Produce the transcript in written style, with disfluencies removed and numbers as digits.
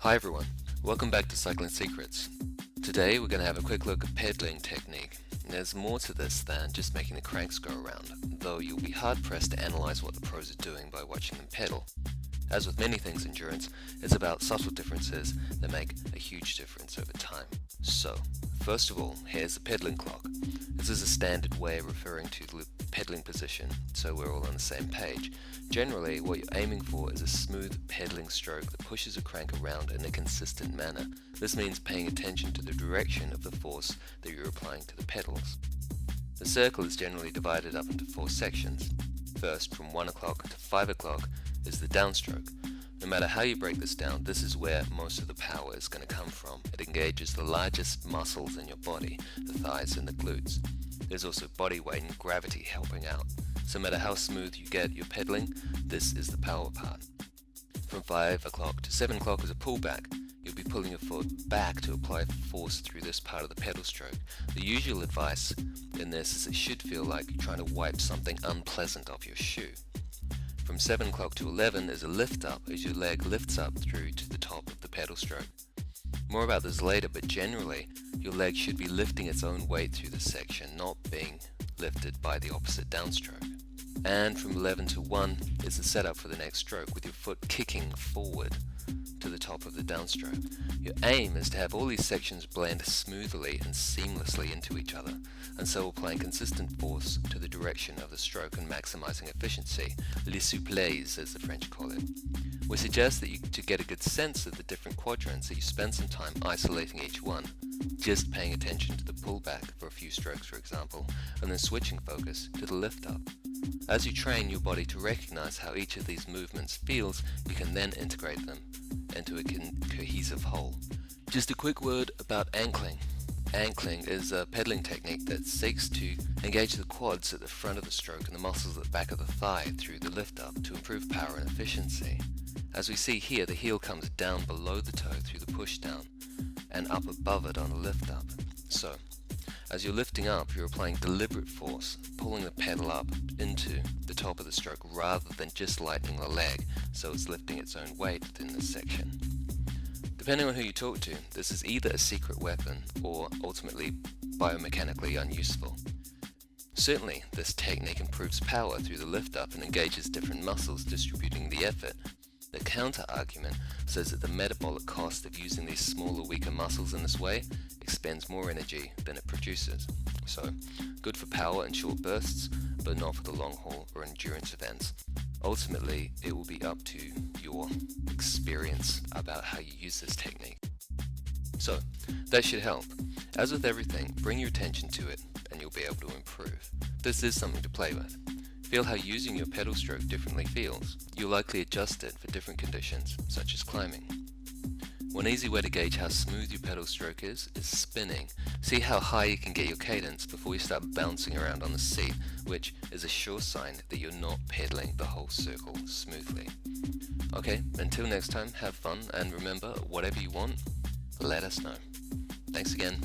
Hi everyone, welcome back to Cycling Secrets. Today we're going to have a quick look at pedaling technique. There's more to this than just making the cranks go around, though you'll be hard pressed to analyze what the pros are doing by watching them pedal. As with many things endurance, it's about subtle differences that make a huge difference over time. So, first of all, here's the pedaling clock. This is a standard way of referring to the pedaling position, so we're all on the same page. Generally, what you're aiming for is a smooth pedaling stroke that pushes a crank around in a consistent manner. This means paying attention to the direction of the force that you're applying to the pedals. The circle is generally divided up into 4 sections. First, from 1 o'clock to 5 o'clock is the downstroke. No matter how you break this down, this is where most of the power is going to come from. It engages the largest muscles in your body, the thighs and the glutes. There's also body weight and gravity helping out. So no matter how smooth you get your pedaling, this is the power part. From 5 o'clock to 7 o'clock is a pullback. You'll be pulling your foot back to apply force through this part of the pedal stroke. The usual advice in this is it should feel like you're trying to wipe something unpleasant off your shoe. From 7 o'clock to 11 is a lift up as your leg lifts up through to the top of the pedal stroke. More about this later, but generally your leg should be lifting its own weight through this section, not being lifted by the opposite downstroke. And from 11 to 1 is the setup for the next stroke, with your foot kicking forward to the top of the downstroke. Your aim is to have all these sections blend smoothly and seamlessly into each other, and so applying consistent force to the direction of the stroke and maximizing efficiency, le souplesse as the French call it. We suggest that to get a good sense of the different quadrants, that you spend some time isolating each one, just paying attention to the pullback for a few strokes for example, and then switching focus to the lift up. As you train your body to recognize how each of these movements feels, you can then integrate them into a cohesive whole. Just a quick word about ankling. Ankling is a pedaling technique that seeks to engage the quads at the front of the stroke and the muscles at the back of the thigh through the lift up to improve power and efficiency. As we see here, the heel comes down below the toe through the push down and up above it on the lift up. So, as you're lifting up, you're applying deliberate force, pulling the pedal up into the top of the stroke rather than just lightening the leg, so it's lifting its own weight within this section. Depending on who you talk to, this is either a secret weapon or ultimately biomechanically unuseful. Certainly, this technique improves power through the lift up and engages different muscles distributing the effort. The counter-argument says that the metabolic cost of using these smaller, weaker muscles in this way expends more energy than it produces. So, good for power and short bursts, but not for the long haul or endurance events. Ultimately, it will be up to your experience about how you use this technique. So, that should help. As with everything, bring your attention to it and you'll be able to improve. This is something to play with. Feel how using your pedal stroke differently feels. You'll likely adjust it for different conditions, such as climbing. One easy way to gauge how smooth your pedal stroke is spinning. See how high you can get your cadence before you start bouncing around on the seat, which is a sure sign that you're not pedaling the whole circle smoothly. Okay, until next time, have fun, and remember, whatever you want, let us know. Thanks again.